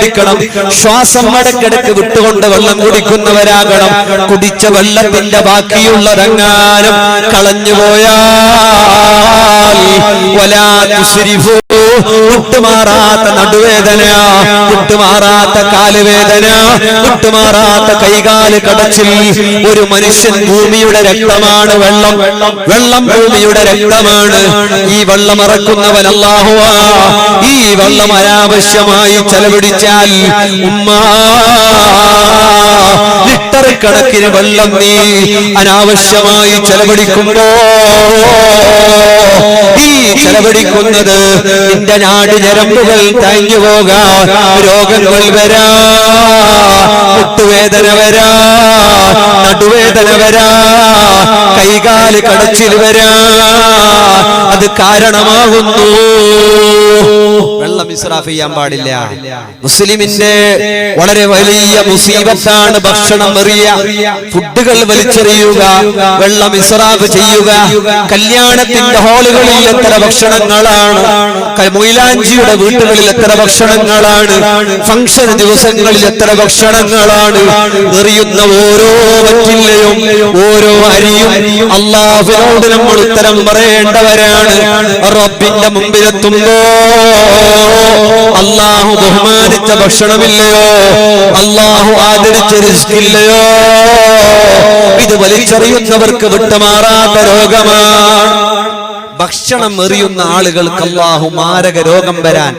കുടിക്കണം. ശ്വാസം ഇടയ്ക്കിടയ്ക്ക് വിട്ടുകൊണ്ട് വെള്ളം കുടിക്കുന്നവരാകണം. കുടിച്ച വെള്ളത്തിന്റെ ബാക്കിയുള്ളതെങ്ങാനും കളഞ്ഞുപോയാൽ വലാ തുസ്രിഫൂ, വിട്ടുമാറാത്ത നടുവേദന, വിട്ടുമാറാത്ത കാലുവേദന, വിട്ടുമാറാത്ത കൈകാല് കടച്ചിൽ. ഒരു മനുഷ്യൻ ഭൂമിയുടെ രക്തമാണ് വെള്ളം. വെള്ളം ഭൂമിയുടെ രക്തമാണ്. ഈ വെള്ളം ഇറക്കുന്നവൻ അല്ലാഹുവാ. ഈ വെള്ളം അനാവശ്യമായി ചെലവഴിച്ചാൽ ലിറ്റർ കണക്കിന് വെള്ളം നീ അനാവശ്യമായി ചെലവഴിക്കുമ്പോ ഈ ചെലവഴിക്കുന്നത് നിന്റെ നാടി ഞരമ്പുകൾ തഴഞ്ഞു പോകാൻ, രോഗങ്ങൾ വരാ, മുട്ടുവേദന വരാ, നടുവേദന വരാ, കൈകാല് കടച്ചിൽ വരാ, അത് കാരണമാകുന്നു. വെള്ളം ഇസ്രാഫ് ചെയ്യാൻ പാടില്ല. മുസ്ലിമിന്റെ വളരെ വലിയ മുസീബത്താണ് ഭക്ഷണം എറിയ, ഫുഡുകൾ വലിച്ചെറിയുക, വെള്ളം ഇസ്രാഫ് ചെയ്യുക. കല്യാണത്തിന്റെ ഹാളുകളിൽ എത്ര ഭക്ഷണങ്ങളാണ്, മൊയിലാഞ്ചിയുടെ വീട്ടുകളിൽ എത്ര ഭക്ഷണങ്ങളാണ്, ഫംഗ്ഷൻ ദിവസങ്ങളിൽ എത്ര ഭക്ഷണങ്ങളാണ്. എറിയുന്ന ഓരോ വറ്റില്ലയും ഓരോ അരിയും അല്ലാഹുവിനോട് നമ്മൾ ഉത്തരം പറയേണ്ടവരാണ്. റബ്ബിന്റെ മുമ്പിലെത്തുമ്പോ അല്ലാഹു ബഹുമാനിച്ച ഭക്ഷണമില്ലയോ, അല്ലാഹു ആദരിച്ച റിസ്കില്ലയോ? ഇത് വലിച്ചെറിയുന്നവർക്ക് വിട്ടുമാറാത്ത രോഗമാണ്. ഭക്ഷണം എറിയുന്ന ആളുകൾക്ക് അല്ലാഹു മാരക രോഗം വരാൻ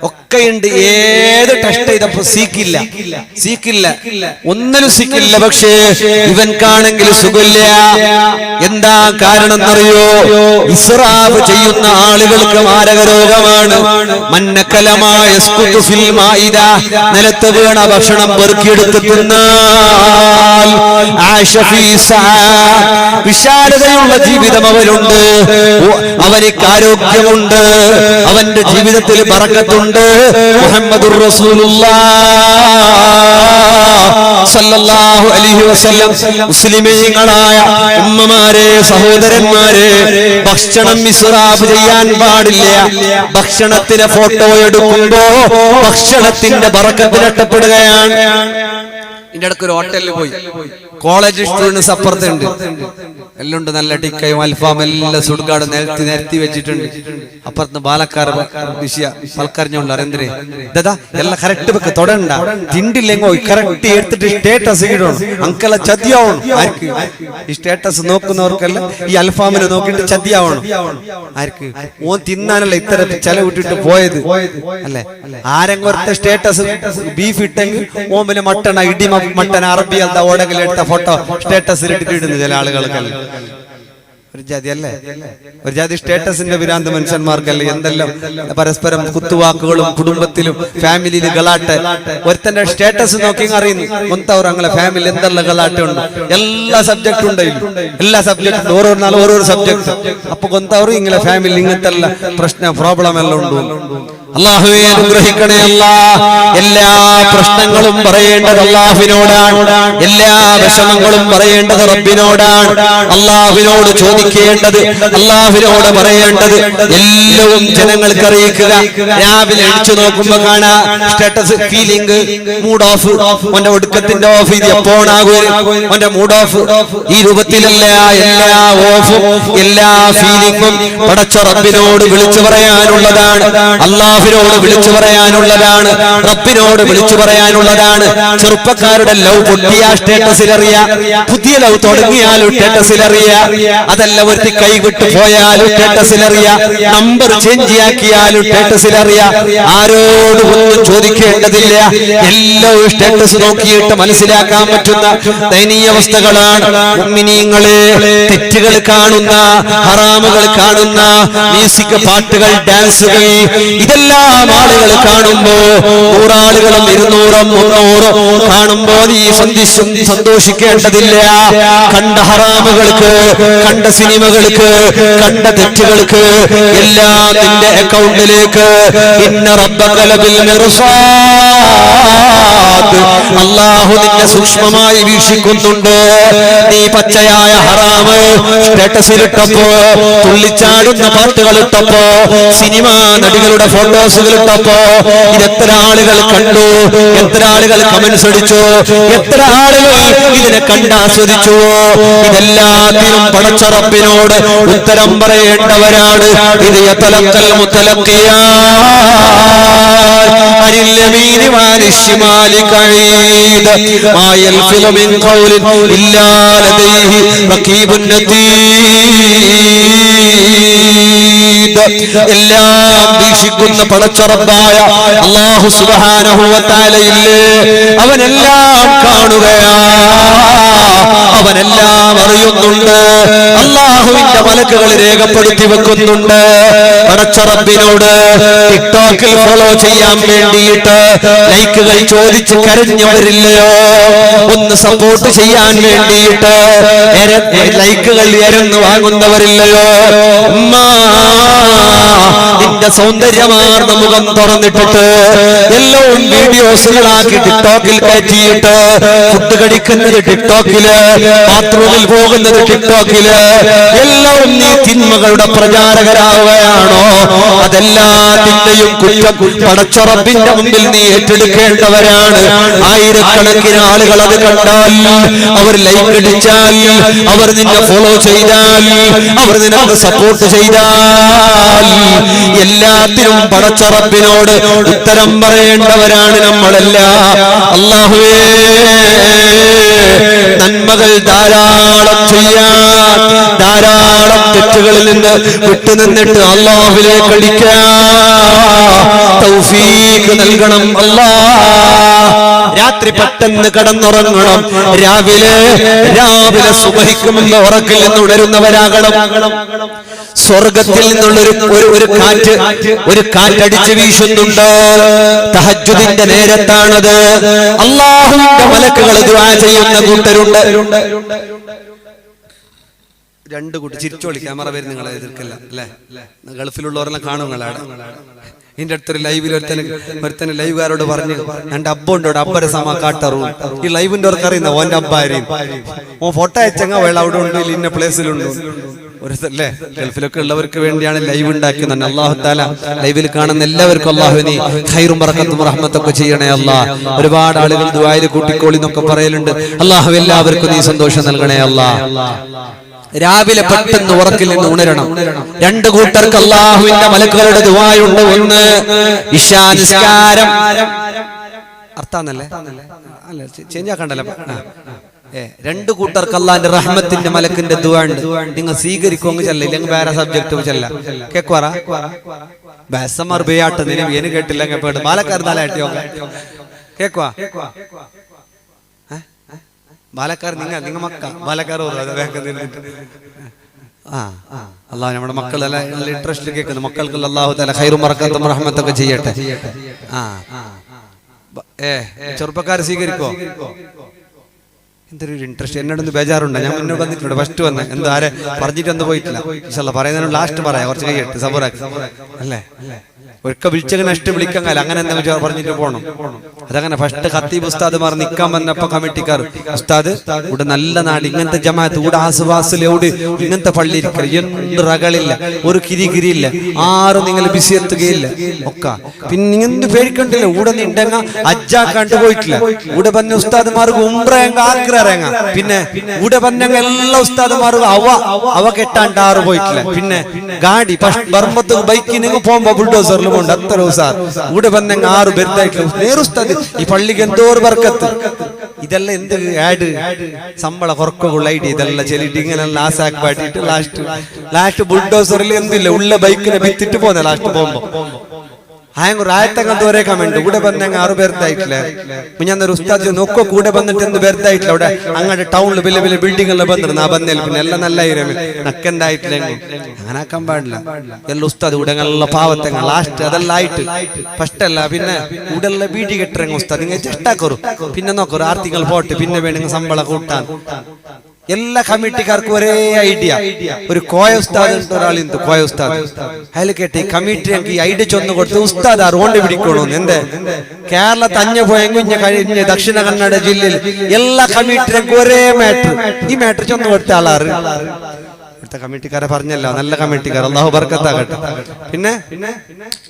ഒക്കെയുണ്ട്. ഏത് ടെസ്റ്റ് ചെയ്തപ്പോ സീക്കില്ല, ഒന്നിനും സീക്കില്ല. പക്ഷേ ഇവൻക്കാണെങ്കിൽ സുഖമില്ല. എന്താ കാരണം എന്നറിയോ? ഇസ്റാഫ് ചെയ്യുന്ന ആളുകൾക്ക് മാരക രോഗമാണ്. നിലത്ത് വീണ ഭക്ഷണം പെറുക്കിയെടുത്ത് തിന്നാൽ വിശാലതയുള്ള ജീവിതം അവനുണ്ട്, അവനിക്ക് ആരോഗ്യമുണ്ട്, അവന്റെ ജീവിതത്തിൽ ബറക്കത്തുണ്ട്. മുഹമ്മദുർ റസൂലുള്ളാഹ് സല്ലല്ലാഹു അലൈഹി വസല്ലം മുസ്ലിമീങ്ങളായ ഉമ്മമാരെ, സഹോദരന്മാരെ, ഭക്ഷണം ഇസ്റാഫ് ചെയ്യാൻ പാടില്ല. ഭക്ഷണത്തിന് ഫോട്ടോ എടുക്കുമ്പോ ഭക്ഷണത്തിന്റെ ബറക്കത്ത് നഷ്ടപ്പെടുകയാണ്. ഇതിന്റെ അടുക്ക് ഒരു ഹോട്ടലിൽ പോയി, കോളേജ് സ്റ്റുഡൻസ് അപ്പുറത്തുണ്ട്, എല്ലാം ഉണ്ട്, നല്ല ടിക്കയും അൽഫാം എല്ലാം സുഡ്കാട് നിരത്തി വെച്ചിട്ടുണ്ട്. അപ്പുറത്ത് ബാലക്കാർ പൽക്കറിഞ്ഞോണ്ട് അറിയന്തരേ ദാ എല്ലാം കറക്റ്റ് വെക്ക്, തൊടണ്ട, തിണ്ടില്ലെങ്കോ കറക്റ്റ് എടുത്തിട്ട് സ്റ്റേറ്റസ് ഇടണം. അങ്കല ചതിയാവണം. ആർക്ക്? ഈ സ്റ്റേറ്റസ് നോക്കുന്നവർക്കെല്ലാം ഈ അൽഫാമിനെ നോക്കിയിട്ട് ചതിയാവണം. ആർക്ക്? ഓൻ തിന്നാനല്ല ഇത്തരത്തിൽ ചെലവിട്ടിട്ട് പോയത് അല്ലെ? ആരെങ്കിലും സ്റ്റേറ്റസ് ബീഫ് ഇട്ടെങ്കിൽ ഓൻ പിന്നെ മട്ടണ, ഇടി മട്ടൻ, അറബി എന്താ ഓടകിലെടുത്ത ഫോട്ടോ സ്റ്റേറ്റസിൽ ഇട്ടിട്ടിടുന്നു ചില ആളുകൾക്കല്ല. ഒരു ജാതി അല്ലേ, ഒരു ജാതി സ്റ്റേറ്റസിന്റെ വിരാന്ത മനുഷ്യന്മാർക്കല്ലേ. എന്തെല്ലാം പരസ്പരം കുത്തുവാക്കുകളും കുടുംബത്തിലും ഫാമിലിയിൽ ഗലാട്ട്. ഒരുത്തന്റെ സ്റ്റേറ്റസ് നോക്കി അറിയുന്നു കൊന്തവർ അങ്ങനെ ഫാമിലി എന്തെല്ലാം ഗലാട്ടുണ്ട്. എല്ലാ സബ്ജക്റ്റും ഉണ്ടായിരുന്നു, എല്ലാ സബ്ജക്റ്റും ഓരോ നാൾ ഓരോരോ സബ്ജക്ട്. അപ്പൊ കൊന്തവർ ഇങ്ങനെ ഫാമിലി ഇങ്ങനത്തെ പ്രശ്നം പ്രോബ്ലം എല്ലാം ഉണ്ട്. അല്ലാഹുവേ അനുഗ്രഹിക്കണേ അല്ലാഹ്. എല്ലാ പ്രശ്നങ്ങളും പറയേണ്ടത് അല്ലാഹുവിനോടാണ്, എല്ലാ വിഷമങ്ങളും പറയേണ്ടത് റബ്ബിനോടാണ്. അല്ലാഹുവിനോട് ചോദിക്കേണ്ടത്, അല്ലാഹുവിനോട് പറയേണ്ടത് എല്ലാം ജനങ്ങൾക്ക് അറിയിക്കുക. രാവിലെ എണിച്ചു നോക്കുമ്പോ കാണാ സ്റ്റാറ്റസ്, ഫീലിംഗ്, മൂഡ് ഓഫ്, ഓന്റെ ഒടുക്കത്തിന്റെ ഓഫ്, ഇത് എപ്പോണാകും ഓന്റെ മൂഡ് ഓഫ്. ഈ രൂപത്തിലല്ല എല്ലാ ഓഫും എല്ലാ ഫീലിംഗും പടച്ച റബ്ബിനോട് വിളിച്ചു പറയാനുള്ളതാണ്, അല്ലാഹുവിനോട് വിളിച്ചു പറയാനുള്ളതാണ്, റബ്ബിനോട് വിളിച്ചു പറയാനുള്ളതാണ്. ചെറുപ്പക്കാരുടെ ലവ് പൊട്ടിയ സ്റ്റേറ്റസിലറിയാ, പുതിയ ലവ് തുടങ്ങിയാലും സ്റ്റേറ്റസിലറിയാ, അതല്ല ഒരുത്തി കൈവിട്ട് പോയാലും സ്റ്റേറ്റസിലറിയാ, നമ്പർ ചേഞ്ച് ആക്കിയാലും സ്റ്റേറ്റസിലറിയാ. ആരോടും ഒന്നും ചോദിക്കേണ്ടതില്ല, എല്ലാം സ്റ്റേറ്റസ് നോക്കിയിട്ട് മനസ്സിലാക്കാൻ പറ്റുന്ന ദയനീയ അവസ്ഥകളാണ്. മുഅ്മിനീങ്ങളെ, തെറ്റുകൾ കാണുന്ന, ഹറാമുകൾ കാണുന്ന, മ്യൂസിക്, പാട്ടുകൾ, ഡാൻസുകൾ, ഇതെല്ലാം ആളുകൾ കാണുമ്പോ 100 ആളുകളും 200 300 കാണുമ്പോ നീ സന്തോഷിക്കേണ്ടതില്ല. കണ്ട ഹറാമുകൾക്ക്, കണ്ട സിനിമകൾക്ക്, കണ്ട തെറ്റുകൾക്ക് എല്ലാം നിന്റെ അക്കൗണ്ടിലേക്ക് ഇന്ന റബ്ബക ലബിൽ മിർസാദ്, അല്ലാഹു നിന്നെ സൂക്ഷ്മമായി വീക്ഷിക്കുന്നുണ്ട്. നീ പച്ചയായ ഹറാമ് സ്റ്റാറ്റസിലിട്ടപ്പോ, തുള്ളിച്ചാടുന്ന പാട്ടുകൾ ഇട്ടപ്പോ, സിനിമാ നടികളുടെ ഫോട്ടോ ഫോട്ടോസുകൾ ഇട്ടപ്പോ ഇത് എത്ര ആളുകൾ കണ്ടു, എത്ര ആളുകൾ കമന്റ്സ് അടിച്ചു, എത്ര ആളുകൾ ഇതിനെ കണ്ടാസ്വദിച്ചു. ഇതെല്ലാത്തിനും പടച്ച റബ്ബിനോട് ഉത്തരം പറയേണ്ടവരാണ്. ഇത് യതലഖൽ മുതലഖിയാൻ അനിൽ യമീനി വഅനിശ്ശിമാലി ഖഈദ് മാ യൽഫിളു മിൻ ഖൗലിൻ ഇല്ലാ ലദൈഹി റഖീബുൻ അതീദ്. എല്ലാം വീക്ഷിക്കുന്ന പടച്ച റബ്ബായ അല്ലാഹു സുബ്ഹാനഹു വ തആല ഇല്ലേ, അവനെല്ലാം കാണുകയാണ്, അവനെല്ലാം അറിയുന്നുണ്ട്. അല്ലാഹുവിന്റെ മലക്കുകൾ രേഖപ്പെടുത്തി വെക്കുന്നുണ്ട്. പടച്ച റബ്ബിനോട് ടിക്ടോക്കിൽ ഫോളോ ചെയ്യാൻ വേണ്ടിയിട്ട് ലൈക്കുകൾ ചോദിച്ച് കരഞ്ഞവരില്ലയോ, ഒന്ന് സപ്പോർട്ട് ചെയ്യാൻ വേണ്ടിയിട്ട് ലൈക്കുകൾ എരന്ന് വാങ്ങുന്നവരില്ലയോ? നിന്റെ സൗന്ദര്യമാർന്ന മുഖം തുറന്നിട്ടിട്ട് എല്ലാം വീഡിയോസുകളാക്കി ടിക്ടോക്കിൽ കയറ്റിയിട്ട് ഫുഡ് കടിക്കുന്നത് ടിക്ടോക്കില്, ബാത്റൂമിൽ പോകുന്നത് ടിക്ടോക്കില്, എല്ലാം നീ തിന്മകളുടെ പ്രചാരകരാവുകയാണോ? അതെല്ലാത്തിന്റെയും കുറ്റം പടച്ച റബ്ബിന്റെ മുമ്പിൽ നീ ഏറ്റെടുക്കേണ്ടവരാണ്. ആയിരക്കണക്കിന് ആളുകൾ അത് കണ്ടാൽ, അവർ ലൈക്ക് അടിച്ചാൽ, അവർ നിന്നെ ഫോളോ ചെയ്താൽ, അവർ നിനക്ക് സപ്പോർട്ട് ചെയ്താൽ, എല്ലാത്തിനും പടച്ച റബ്ബിനോട് ഉത്തരം പറയേണ്ടവരാണ് നമ്മളെല്ലാം. അല്ലാഹുവേ, നന്മകൾ ധാരാളം ചെയ്യാൻ, ധാരാളം തെറ്റുകളിൽ നിന്ന് വിട്ടുനിന്നിട്ട് അല്ലാഹുവിലേക്ക് അടിക്കാൻ തൗഫീഖ് നൽകണം അല്ലാഹ്. രാത്രി പെട്ടെന്ന് കിടന്നുറങ്ങണം, രാവിലെ സുബഹിക്കുമെന്ന് ഉറക്കിൽ നിന്ന് ഉണരുന്നവരാകണം. സ്വർഗത്തിൽ നിന്നുള്ളൊരു കാറ്റടിച്ച് വീശുന്നുണ്ട്. തഹജ്ജുദിന്റെ നേരത്താണത്. അല്ലാഹുവിന്റെ മലക്കുകൾ ദുആ ചെയ്യുന്ന കൂട്ടരുണ്ട്. രണ്ട് കൂട്ടി ചിരിച്ചോളി, ക്യാമറ വരും, നിങ്ങളെ എതിർക്കല്ല അല്ലേ? ഗൾഫിലുള്ളവരെല്ലാം കാണും നിങ്ങളാണ്. ഇതിന്റെ അടുത്തൊരു ലൈവിൽ ഒരുത്തന് ലൈവുകാരോട് പറഞ്ഞു, എന്റെ അബ്ബുണ്ടോ, അബ്ബരെ സമ കാട്ടറും. ഈ ലൈവിന്റെ അവർക്ക് അറിയുന്ന ഓന്റെ അബ്ബാരെയും ഓ ഫോട്ടോ അയച്ചങ്ങ വേള അവിടെ ഉണ്ട്, ഇന്ന പ്ലേസിലുണ്ട്. ഒരു അല്ലേ, ഗൾഫിലൊക്കെ ഉള്ളവർക്ക് വേണ്ടിയാണ് ലൈവ് ഉണ്ടാക്കുന്നത്. അല്ലാഹു തആല ലൈവിൽ കാണുന്ന എല്ലാവർക്കും അല്ലാഹു നീ ഖൈറും ബറക്കത്തും റഹ്മത്തൊക്കെ ചെയ്യണേ അല്ലാഹ്. ഒരുപാട് ആളുകൾ ദുആയിൽ കൂട്ടിക്കോളി എന്നൊക്കെ പറയലുണ്ട്. അല്ലാഹു എല്ലാവർക്കും നീ സന്തോഷം നൽകണേ അല്ലാഹ്. രാവിലെ പെട്ടെന്ന് ഉറക്കിൽ നിന്ന് ഉണരണം. രണ്ട് കൂട്ടർക്ക് അല്ലാഹുവിന്റെ മലക്കുകളുടെ ദുആയുണ്ട്. ഒന്ന് ഇശാ നിസ്കാരം, അർത്ഥന്നല്ലേ അല്ല ചേഞ്ച് ആക്കണ്ടല്ലോ. രണ്ട് കൂട്ടർക്ക് അല്ലാഹുവിന്റെ റഹ്മത്തിന്റെ മലക്കിന്റെ ദുആ ഉണ്ട്. നിങ്ങൾ സ്വീകരിക്കുമെങ്കിൽ ചെല്ല, ഇല്ലെങ്കിൽ വേറെ സബ്ജക്റ്റ് ചെല്ല. കേക്കുവാറ ബസമർ ബയാട്ട് നിന്നെ ഏന് കേട്ടില്ലെങ്കിൽ പേട് മാലക്കാർ നാലായിട്ടോ കേക്കുവാ ബാലക്കാർ നിങ്ങൾ മക്ക ബാലക്കാർ അല്ലാഹു നമ്മുടെ മക്കളെല്ലാം ഇൻട്രസ്റ്റ് കേൾക്കുന്നു. മക്കൾക്ക് അല്ലാഹു തആല ഖൈറും ബറക്കത്തും റഹ്മത്തൊക്കെ ചെയ്യട്ടെ. ചെറുപ്പക്കാർ സ്വീകരിക്കോ? എന്തൊരു ഇൻട്രസ്റ്റ്, എന്നോടൊന്ന് ബേജാറുണ്ട്. ഞാൻ മുന്നോട്ട് വന്നിട്ടുണ്ട്, ഫസ്റ്റ് വന്ന് എന്താ ആരെ പറഞ്ഞിട്ടൊന്നും പോയിട്ടില്ല. ഇൻഷാല്ലാ പറയുന്നതിന് ലാസ്റ്റ് പറയാം, കുറച്ച് കഴിയട്ടെ, സബറാക്കി അല്ലേ. ഒരിക്കൽ വിളിച്ചങ്ങനെ ഇഷ്ടം വിളിക്കാൻ കാലം അങ്ങനെ എന്തെങ്കിലും പറഞ്ഞിട്ട് പോകണം. അതങ്ങനെ ഫസ്റ്റ് ഖത്തീബ് ഉസ്താദ്മാർ നിൽക്കാൻ വന്നപ്പോ കമ്മിറ്റിക്കാർ ഉസ്താദ് ഇവിടെ നല്ല നാട്, ഇങ്ങനത്തെ ജമാഅത്ത് ഇവിടെ ആസുവാസിലോട് ഇങ്ങനത്തെ പള്ളി ഇരിക്കൽ, എന്ത് റകളില്ല, ഒരു കിരികിരിയില്ല, ആരും നിങ്ങൾ ബിസി എത്തുകയില്ല ഒക്കെ. പിന്നെ ഇങ്ങനെ പേടിക്കണ്ടില്ല, ഇവിടെ നിണ്ടെങ്ങ അജ്ജാ കണ്ടുപോയിട്ടില്ല. ഇവിടെ പറഞ്ഞ ഉസ്താദ്മാർക്ക് ഉംറയങ്ങ ആഗ്രഹങ്ങ, പിന്നെ ഇവിടെ പറഞ്ഞ എല്ലാ ഉസ്താദ്മാർക്കും അവ കെട്ടാണ്ടാറ് പോയിട്ടില്ല. പിന്നെ ഗാഡി ബർമ്മത്ത് ബൈക്കിന് പോകുമ്പോ ബുൾഡോസറിൽ കൊണ്ട് അത്ര ഉസാർ ഇവിടെ വന്ന 6 പേരുത്തായിട്ട് നേരുസ്താദ് ഈ പള്ളിക്ക് എന്തോ ഒരു ബർക്കത്ത്. ഇതെല്ലാം എന്ത് ആഡ് ശമ്പള കുറക്കുള്ള ഐഡിയ ഇതെല്ലാം ചെല്ലിട്ട് ഇങ്ങനെ ലാസാക്കി പാട്ടിട്ട് ലാസ്റ്റ് ബുൾഡോസറിൽ എന്തില്ല ഉള്ള ബൈക്കിനെ വിത്തിട്ട് പോന്നെ. ലാസ്റ്റ് പോകുമ്പോ ആയത്തങ്ങൾ ദൂരെ കമന്റ് കൂടെ ಬಂದ 6 പേർത്തായിട്ടില്ല. മുന്നൊരു ഉസ്താദ് നോക്കോ കൂടെ വന്നിട്ട് എന്ത് പേർത്തായിട്ടില്ല. അവിടെ അങ്ങോട്ട് ടൗണിൽ വലിയ വലിയ ബിൽഡിംഗ് എല്ലാം ಬಂದ್ರು. നാ ಬಂದೇൽ പിന്നെ എല്ലാം നല്ല ഇരമേ നക്കെന്തായിട്ടില്ല. അങ്ങനെ ആക്കാൻ പാടില്ല. എല്ലാ ഉസ്താദ് കൂടെ നല്ല പാവത്തങ്ങൾ ലാസ്റ്റ് അതെല്ലാം ആയിട്ട് ഫസ്റ്റ് അല്ല പിന്നെ കൂടെല്ലാം ബീഡി കെട്ടിറങ്ങ ഉസ്താദ് നിങ്ങൾ ചെഷ്ടാക്കറു. പിന്നെ നോക്കറു ആർത്തിങ്ങൾ പോട്ട് പിന്നെ വേണമെങ്കിൽ ശമ്പളം കൂട്ടാൻ. എല്ലാ കമ്മിറ്റിക്കാർക്കും ഒരേ ഐഡിയ. ഒരു കോയ ഉസ്താദ് ഒരാളിന്ത് കോയ ഉസ്താദ് അയാൾ കേട്ട് ഈ കമ്മിറ്റി ഈ ഐഡിയ ചൊന്നു കൊടുത്ത് ഉസ്താദ് ആറുകൊണ്ട് പിടിക്കണോന്ന്. എന്ത് കേരള തഞ്ഞ പോയെങ്കിൽ കഴിഞ്ഞ ദക്ഷിണ കന്നഡ ജില്ലയിൽ എല്ലാ കമ്മിറ്റിക്കും ഒരേ മാറ്റർ. ഈ മാറ്റർ ചൊന്നു കൊടുത്ത ആളാറ് ഇവിടുത്തെ കമ്മിറ്റിക്കാരെ പറഞ്ഞല്ലോ, നല്ല കമ്മിറ്റിക്കാർ, അള്ളാഹു ബർക്കത്താകട്ടെ. പിന്നെ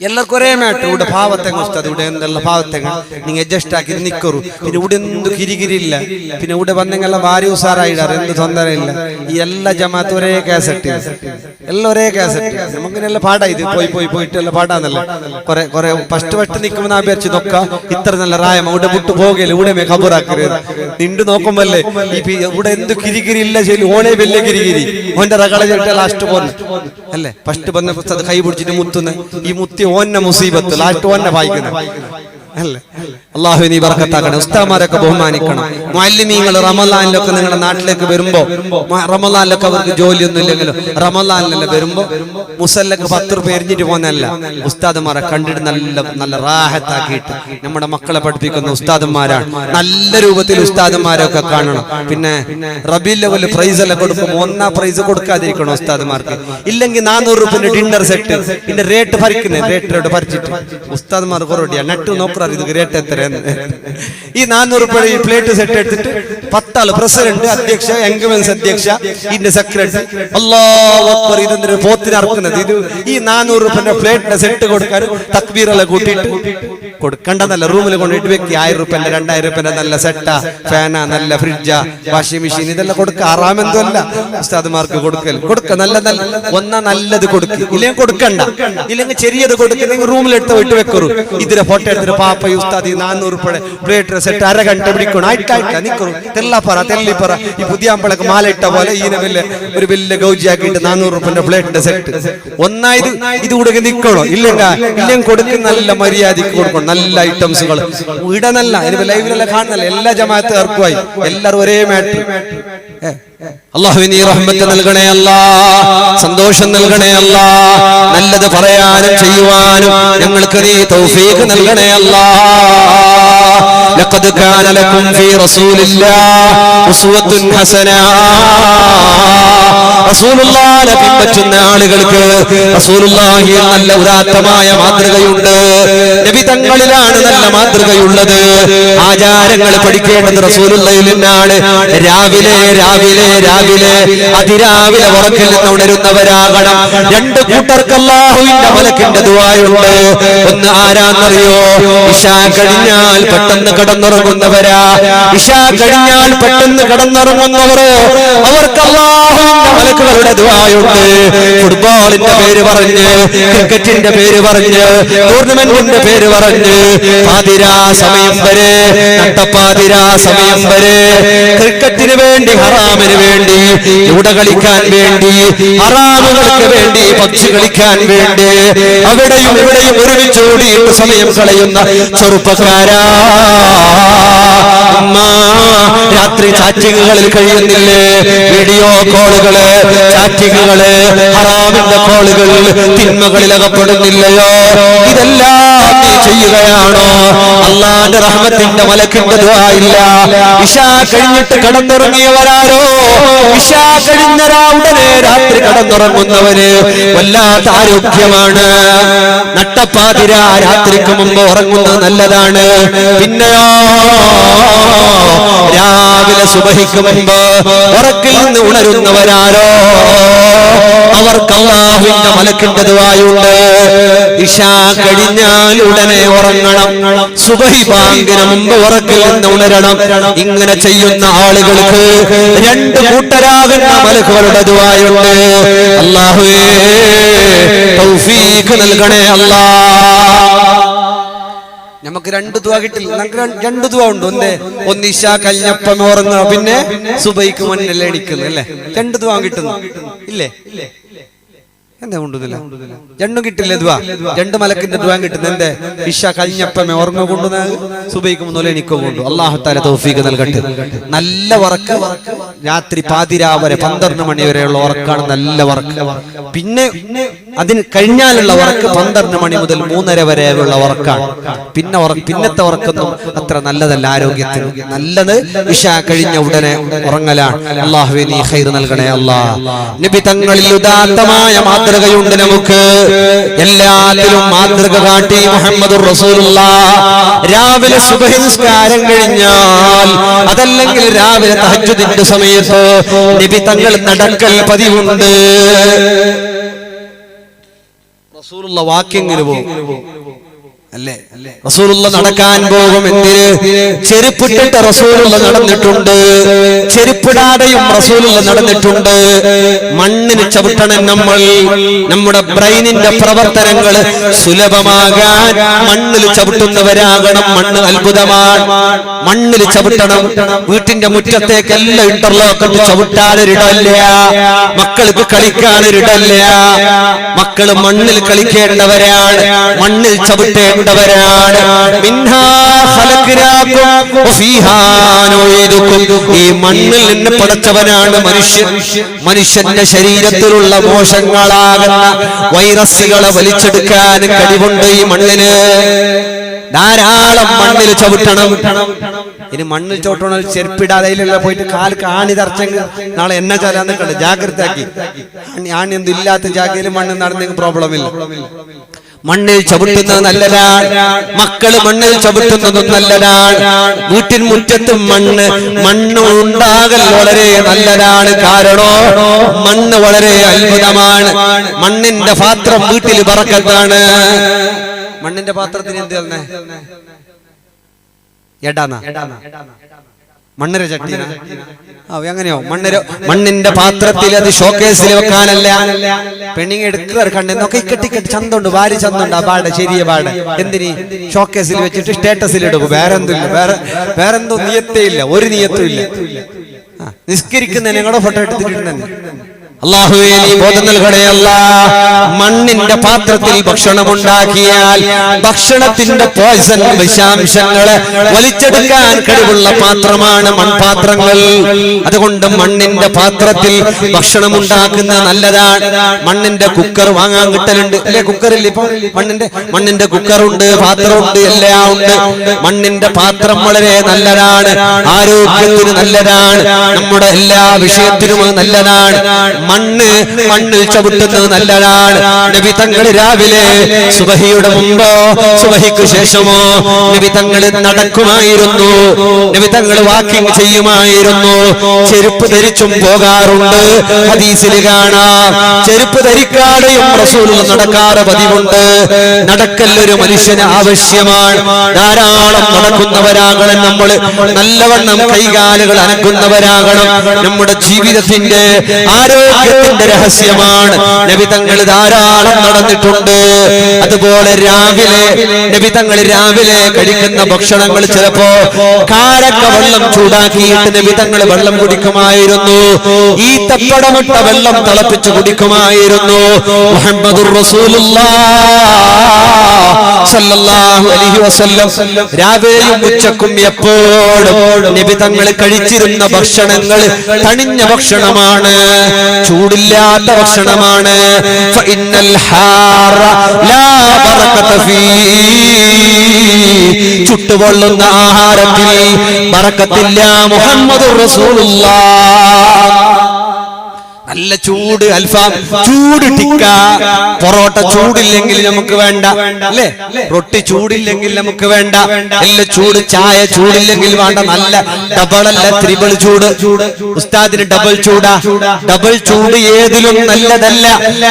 എല്ലാവർക്കും ഒരേ മാറ്റർ. ഇവിടെ പാവത്തെങ്ങ ഉസ്താദ്, ഇവിടെ എന്നുള്ള പാവത്തെങ്ങ നിങ്ങൾ അഡ്ജസ്റ്റ് ആക്കി നിക്കറു. പിന്നെ ഇവിടെ എന്ത് കിരികിരില്ല. പിന്നെ ഇവിടെ വന്നെങ്കിൽ ഭാര്യ ഉസാറായിടാറ്, എന്ത് തൊന്തരയില്ല. ഈ എല്ലാ ജമാഅത്തും ഒരേ കാസറ്റ്, എല്ലാം ഒരേ കാസറ്റ്. നമുക്കിനെല്ലാം പാടാ, ഇത് പോയിട്ട് എല്ലാം പാടാന്നല്ലേ. കുറെ ഫസ്റ്റ് നിൽക്കുമ്പോൾ ഞാൻ വിചാരിച്ചു നോക്കാം ഇത്ര നല്ല റായം ഇവിടെ വിട്ടു പോകല്, ഇവിടെ ഖബറാക്കരുത്. നിണ്ട് നോക്കുമ്പല്ലേ ഇവിടെ എന്ത് കിരികിരി ഇല്ല. ശരി, ഓണേ വലിയ കിരികിരി, ഓന്റെ റകള ചേട്ട ലാസ്റ്റ് പോന്ന് അല്ലേ. ഫസ്റ്റ് വന്ന പുസ്തകം കൈ പിടിച്ചിട്ട് മുത്തുന്ന ഈ മുത്തി ഓന്ന മുസീബത്ത്, ലാസ്റ്റ് ഓന്ന വായിക്കുന്നത് അല്ലേ. അള്ളാഹു നീ ബർക്കത്താക്കണം. ഉസ്താദുമാരൊക്കെ ബഹുമാനിക്കണം. മുഅല്ലിമീങ്ങൾ റമളാനിലൊക്കെ നിങ്ങളുടെ നാട്ടിലേക്ക് വരുമ്പോ, റമളാനിലൊക്കെ അവർക്ക് ജോലിയൊന്നും ഇല്ലെങ്കിലും റമളാനിലല്ല വരുമ്പോ മുസല്ലക്ക് 10 രൂപ എറിഞ്ഞിട്ട് പോകുന്നല്ല, ഉസ്താദുമാരെ കണ്ടിട്ട് നല്ല റാഹത്താക്കിയിട്ട് നമ്മുടെ മക്കളെ പഠിപ്പിക്കുന്ന ഉസ്താദുമാരാണ്. നല്ല രൂപത്തിൽ ഉസ്താദുമാരൊക്കെ കാണണം. പിന്നെ റബീഉൽ അവ്വൽ പ്രൈസ് എല്ലാം കൊടുക്കുമ്പോൾ ഒന്നാ പ്രൈസ് കൊടുക്കാതിരിക്കണം ഉസ്താദുമാർക്ക്. ഇല്ലെങ്കിൽ 400 രൂപ ഡിന്നർ സെറ്റ് ഇതിന്റെ റേറ്റ് ഭരിക്കുന്നത്, റേറ്റ് ഭരിച്ചിട്ട് ഉസ്താദുമാർ കുറവടിയാ നെറ്റ് നോക്കുക. ഇത് റേറ്റ് എത്ര? ഈ 400 രൂപ ഈ പ്ലേറ്റ് സെറ്റ് എടുത്തിട്ട് 10 ആള്, പ്രസിഡന്റ്, അധ്യക്ഷ, എൻഗവൻസ് അധ്യക്ഷ, ഇതിന്റെ സെക്രട്ടറി, അല്ലാഹു അക്ബർ, ഇതെന്തൊരു പോത്തിന് അറക്കുന്നത്. ഇത് ഈ 400 രൂപന്റെ പ്ലേറ്റിന്റെ സെറ്റ് കൊടുക്കാൻ തക്ബീറെല്ലാം കൂട്ടിയിട്ട് കൊടുക്കണ്ടെന്നല്ല, റൂമിൽ കൊണ്ടിട്ട് വെക്കി. 1000 രൂപന്റെ 2000 രൂപന്റെ നല്ല സെറ്റാ, ഫാനാ, നല്ല ഫ്രിഡ്ജാ, വാഷിംഗ് മെഷീൻ, ഇതെല്ലാം കൊടുക്കുക. ആറാമെന്തല്ല ഉസ്താദുമാർക്ക് കൊടുക്ക നല്ല നല്ലത് കൊടുക്കുക. ഇല്ലെങ്കിൽ കൊടുക്കണ്ട, ഇല്ലെങ്കിൽ ചെറിയത് കൊടുക്കുന്നെങ്കിൽ റൂമിലെടുത്ത് വിട്ട് വെക്കറു. ഇതിന്റെ ഫോട്ടോ എടുത്തിട്ട് പാപ്പ ഉസ്താദ് 400 രൂപ പ്ലേറ്റ് സെറ്റ് അരഗണ്ട പിടിക്കണം. ആയിട്ടായിട്ടാ നിക്കറു. തെല്ലിപ്പറ ഈ പുതിയ അമ്പളക്ക് മാല ഇട്ട പോലെ ഈനെ ഒരു വലിയ ഗൗജിയാക്കിയിട്ട് 400 രൂപന്റെ പ്ലേറ്റിന്റെ സെറ്റ് ഒന്നായത് ഇത് കൂടെ നിക്കണോ. ഇല്ലെങ്കിൽ കൊടുക്കുന്ന നല്ല മര്യാദക്ക് കൊടുക്കണം. നല്ല ഐറ്റംസുകൾ ഇടനല്ല, ഇതിപ്പോ ലൈവിലെല്ലാം കാണുന്നല്ല. എല്ലാ ജമാഅത്ത് ഇറക്കുമായി, എല്ലാവരും ഒരേ മാറ്റർ. അല്ലാഹു നീ റഹ്മത്ത് നൽകണേ അല്ലാ, സന്തോഷം നൽകണേ അല്ലാ, നല്ലത് പറയാനും ചെയ്യുവാനും ഞങ്ങൾക്ക് നീ തൗഫീഖ് നൽകണേ അല്ലാ. ലഖദ് കാന ലക്കും ഫീ റസൂലില്ലാഹി ഉസ്വത്തുൻ ഹസന. റസൂലുള്ളാഹിനെ പിൻപറ്റുന്ന ആളുകൾക്ക് റസൂലുള്ളാഹിയിൽ നല്ല ഉദാത്തമായ മാതൃകയുണ്ട്. നബി തങ്ങളിലാണ് നല്ല മാതൃകയുള്ളത്. ആചാരങ്ങൾ പഠിക്കേണ്ടത് റസൂലുള്ളാഹിയിൽ നിന്നാണ്. രാവിലെ അതിരാവിലെ ഉറക്കിൽ നിന്ന് ഉണരുന്നവരാകണം. 2 കൂട്ടർക്ക് അല്ലാഹുവിന്റെ മലക്കിന്റെ ദുആയുണ്ട്. ഒന്ന് ആരാന്നറിയോ? ഇശാ കഴിഞ്ഞാൽ പെട്ടെന്ന് കിടന്നുറങ്ങുന്നവരാ. ഇശാ കഴിഞ്ഞാൽ പെട്ടെന്ന് കിടന്നുറങ്ങുന്നവർ, അവർക്ക് അല്ലാഹുവിന്റെ മലക്കുകളുടെ ദുആയുണ്ട്. ഫുട്ബോളിന്റെ പേര് പറഞ്ഞ്, ക്രിക്കറ്റിന്റെ പേര് പറഞ്ഞ്, ടൂർണമെന്റിന്റെ പേര് പറഞ്ഞ് പാതിരാ സമയം വരെ, നട്ടപ്പാതിരാ സമയം വരെ ക്രിക്കറ്റിന് വേണ്ടി, ഹറാമിന് വേണ്ടി, ഇവിടെ കളിക്കാൻ വേണ്ടി, ഹറാമുകൾക്ക് വേണ്ടി, പക്ഷി കളിക്കാൻ വേണ്ടി അവിടെയും ഇവിടെയും ഒരുമിച്ച് ഓടിയിട്ട് സമയം കളയുന്ന ചെറുപ്പക്കാരാ. രാത്രി ചാറ്റിങ്ങുകളിൽ കഴിയുന്നില്ലേ? വീഡിയോ കോളുകള്, ചാറ്റിങ്ങുകള്, ഹറാമിന്റെ കോളുകൾ, തിന്മകളിൽ അകപ്പെടുന്നില്ലയോ? ഇതെല്ലാം നീ ചെയ്യുകയാണോ? അല്ലാഹുവിന്റെ റഹ്മത്തിന്റെ മലക്കിന്റെ ദുആ ഇല്ല. ഇശാ കഴിഞ്ഞിട്ട് കടന്നുറങ്ങിയവരാരോ? ഇശാ കഴിഞ്ഞ ഉടനെ രാത്രി കടന്നുറങ്ങുന്നവര് വല്ലാത്ത ആരോഗ്യമാണ്. നട്ടപ്പാതിര രാത്രിക്ക് മുമ്പ് ഉറങ്ങുന്നത് നല്ലതാണ്. പിന്നെയോ രാവിലെ സുബഹിക്ക് മുമ്പ് ഉറക്കിൽ നിന്ന് ഉണരുന്നവരാരോ? അവർക്ക് അല്ലാഹുവിന്റെ മലക്കിന്റെ ദുആയുണ്ട്. ഇശാ കഴിഞ്ഞാൽ ഉടനെ ഉറങ്ങണം. സുബഹി ബാങ്കിന് മുമ്പ് ഉറക്കിൽ നിന്ന് ഉണരണം. ഇങ്ങനെ ചെയ്യുന്ന ആളുകൾക്ക് 2 കൂട്ടരാകുന്ന മലക്കുകളുടെ ദുആയുണ്ട്. അല്ലാഹുവേ തൗഫീഖ് നൽകണേ അല്ലാ. നമുക്ക് 2 ദുആ കിട്ടില്ല. നമുക്ക് 2 ദുആ ഉണ്ട്. ഒന്ന് ഇശാ കഴിഞ്ഞപ്പം ഉറങ്ങുക, പിന്നെ സുബഹിക്ക് മുന്നല്ലേ എണീക്കുന്നു അല്ലേ. 2 ദുആ കിട്ടുന്നു ഇല്ലേ? എന്താ കൊണ്ടുന്നില്ല? 2 കിട്ടില്ല ദുആ. 2 മലക്കിന്റെ ദുആ കിട്ടുന്നു. എന്തേ? ഇശാ കഴിഞ്ഞപ്പമേ ഉറങ്ങ കൊണ്ടുവന്ന സുബഹിക്ക് മുന്നേ എണീക്കോ കൊണ്ടു. അല്ലാഹു തആല തൗഫീഖ് നൽകട്ടെ. നല്ല ഉറക്കം രാത്രി പാതിരാ വരെ 12 മണി വരെയുള്ള ഉറക്കാണ് നല്ല ഉറക്കം. പിന്നെ അതിന് കഴിഞ്ഞാലുള്ള ഉറക്ക് 12 മണി മുതൽ 3:30 വരെയുള്ള ഉറക്കാണ്. പിന്നത്തെ ഉറക്കൊന്നും അത്ര നല്ലതല്ല, ആരോഗ്യത്തിന് നല്ലത് ഇശാ കഴിഞ്ഞ ഉടനെ ഉറങ്ങലാണ്. അല്ലാഹുവേ നീ ഖൈർ നൽകണേ അല്ലാഹ്. നബി തങ്ങളിൽ ഉദാത്തമായ മാതൃകയുണ്ട് നമുക്ക്, എല്ലാത്തിലും മാതൃക കാട്ടി മുഹമ്മദുർ റസൂലുള്ളാഹ്. രാവിലെ സുബ്ഹി നിസ്കാരം കഴിഞ്ഞാൽ അതല്ലെങ്കിൽ രാവിലെ തഹജ്ജുദിന്റെ സമയത്ത് നബി തങ്ങൾ നടക്കൽ പതിവുണ്ട്. റസൂലുള്ള വാക്കിങ്ങിന് പോകും അല്ലേ? റസൂലുള്ള നടക്കാൻ പോകും. എന്തിന്? ചെരുപ്പിട്ടിട്ട് റസൂലുള്ള നടന്നിട്ടുണ്ട്, ചെരുപ്പിടാതെയും റസൂലുള്ള നടന്നിട്ടുണ്ട്. മണ്ണിന് ചവിട്ടണം നമ്മൾ. നമ്മുടെ ബ്രെയിനിന്റെ പ്രവർത്തനങ്ങൾ സുലഭമാകാൻ മണ്ണിൽ ചവിട്ടുന്നവരാകണം. മണ്ണ് അത്ഭുതമാണ്, മണ്ണിൽ ചവിട്ടണം. വീട്ടിന്റെ മുറ്റത്തേക്കെല്ലാം ഇന്റർലോക്ക് ഇട്ട് ചവിട്ടാനൊരിടല്ല, മക്കൾക്ക് കളിക്കാനൊരിടല്ല. മക്കള് മണ്ണിൽ കളിക്കേണ്ടവരാണ്, മണ്ണിൽ ചവിട്ടേണ്ടവരാണ്. ഈ മണ്ണിൽ നിന്ന് പടച്ചവനാണ് മനുഷ്യന്റെ ശരീരത്തിലുള്ള മോശങ്ങളാകുന്ന വൈറസുകളെ വലിച്ചെടുക്കാൻ കഴിവുണ്ട് ഈ മണ്ണിന്. ധാരാളം മണ്ണിൽ ചവിട്ടണം. ഇനി മണ്ണിൽ ചവിട്ടണ ചെരുപ്പിടാതെ പോയിട്ട് കാൽ കാണി തറച്ചെങ്കിൽ നാളെ എന്നെ ചാലാന്ന് കണ്ട് ജാഗ്രത ആക്കി. ആണെന്തും ഇല്ലാത്ത ജാഗ്രത മണ്ണിൽ നടന്നെങ്കിൽ പ്രോബ്ലം ഇല്ല. മണ്ണിൽ ചവിട്ടുന്നത് നല്ലതാണ്, മക്കള് മണ്ണിൽ ചവിട്ടുന്നതും നല്ലതാണ്. വീട്ടിൻ മുറ്റത്തും മണ്ണ് ഉണ്ടാകൽ വളരെ നല്ലതാണ്. കാരണം മണ്ണ് വളരെ അത്ഭുതമാണ്. മണ്ണിന്റെ പാത്രം വീട്ടിൽ ബറക്കത്താണ്. മണ്ണിന്റെ പാത്രത്തിന് എന്ത് തന്നെ എടാന്നാ മണ്ണര ചട്ടി അങ്ങനെയോ? മണ്ണിന്റെ പാത്രത്തിൽ അത് ഷോക്കേസിൽ വെക്കാനല്ല. പെണ്ണിങ് എടുക്കുക കണ്ടെന്നൊക്കെ ഇക്കട്ടിക്കട്ടി ചന്തമുണ്ട്, ഭാര്യ ചന്തമുണ്ട്. ആ പാട് ശരിയ പാട് എന്തിന് ഷോക്കേസിൽ വെച്ചിട്ട് സ്റ്റാറ്റസിൽ എടുക്കും. വേറെന്തില്ല, വേറെന്തോ നിയത്തേ ഇല്ല, ഒരു നിയത്തും ഇല്ല. നിസ്കരിക്കുന്ന നിങ്ങളുടെ ഫോട്ടോ എടുത്തിട്ടുണ്ട് തന്നെ. അല്ലാഹുവേ നീ ബോധം നൽകണേ അല്ലാഹ്. മണ്ണിന്റെ പാത്രത്തിൽ ഭക്ഷണം ഉണ്ടാക്കിയാൽ ഭക്ഷണത്തിന്റെ പോയ്സൺ വിഷാംശങ്ങളെ വലിച്ചെടുക്കാൻ കഴിവുള്ള പാത്രമാണ് മൺപാത്രങ്ങൾ. അതുകൊണ്ട് മണ്ണിന്റെ പാത്രത്തിൽ ഭക്ഷണം ഉണ്ടാക്കുന്നത് നല്ലതാണ്. മണ്ണിന്റെ കുക്കർ വാങ്ങാൻ കിട്ടലുണ്ട് അല്ലെ? കുക്കറില്ല ഇപ്പൊ? മണ്ണിന്റെ കുക്കറുണ്ട്, പാത്രമുണ്ട്, എല്ലാം ഉണ്ട്. മണ്ണിന്റെ പാത്രം വളരെ നല്ലതാണ്, ആരോഗ്യത്തിന് നല്ലതാണ്, നമ്മുടെ എല്ലാ വിഷയത്തിനും നല്ലതാണ്. മണ്ണിൽ ചവിട്ടുന്നത് നല്ലതാണ്. നബി തങ്ങൾ രാവിലെ സുബഹിയുടെ മുമ്പോ സുബഹിക്ക് ശേഷമോ നബി തങ്ങൾ നടക്കുമായിരുന്നു, നബി തങ്ങൾ വാക്കിംഗ് ചെയ്യുമായിരുന്നു. ചെരുപ്പ് ധരിച്ചും പോകാറുണ്ട്. ഹദീസിൽ കാണാം ചെരുപ്പ് ധരിക്കാതെയും റസൂലുള്ളാഹി നടക്കാറ് പതിവുണ്ട്. നടക്കൽ ഒരു മനുഷ്യന് ആവശ്യമാണ്. ധാരാളം നടക്കുന്നവരാകണം നമ്മൾ, നല്ലവണ്ണം കൈകാലുകൾ അനക്കുന്നവരാകണം. നമ്മുടെ ജീവിതത്തിന്റെ ആരോഗ്യത്തിന്റെ രഹസ്യമാണ്. നബി തങ്ങൾ ധാരാളം നടന്നിട്ടുണ്ട്. അതുപോലെ നബി തങ്ങൾ രാവിലെ കഴിക്കുന്ന ഭക്ഷണങ്ങൾ ചിലപ്പോ കാരക്ക വെള്ളം ചൂടാക്കിയിട്ട് നബി തങ്ങൾ വെള്ളം കുടിക്കുമായിരുന്നു. ഈ തപ്പടമിട്ട വെള്ളം തിളപ്പിച്ച് കുടിക്കുമായിരുന്നു. മുഹമ്മദുർ റസൂലുള്ളാഹ് സല്ലല്ലാഹു അലൈഹി വസല്ലം രാവിലെയും ഉച്ചക്കും എപ്പോഴും നബി തങ്ങൾ കഴിച്ചിരുന്ന ഭക്ഷണങ്ങൾ തണിഞ്ഞ ഭക്ഷണമാണ്, ചൂടില്ലാത്ത ഭക്ഷണമാണ്. ഫഇന്നൽ ഹാറ ലാ ബറകത ഫീഹി, ചുട്ടുപൊള്ളുന്ന ആഹാരത്തിൽ ബറക്കത്തില്ല. മുഹമ്മദുർ റസൂലുള്ളാഹ് നല്ല ചൂട് അൽഫാം, ചൂട് ടിക്ക, പൊറോട്ട ചൂടില്ലെങ്കിൽ നമുക്ക് വേണ്ട അല്ലേ? റൊട്ടി ചൂടില്ലെങ്കിൽ നമുക്ക് വേണ്ട. എല്ലാ ചൂട്, ചായ ചൂടില്ലെങ്കിൽ വേണ്ട. നല്ല ഡബിളല്ല, ത്രിബിൾ ചൂട്. ഉസ്താദിന് ഡബിൾ ചൂടാ. ഡബിൾ ചൂട് ഏതിലും നല്ലതല്ല.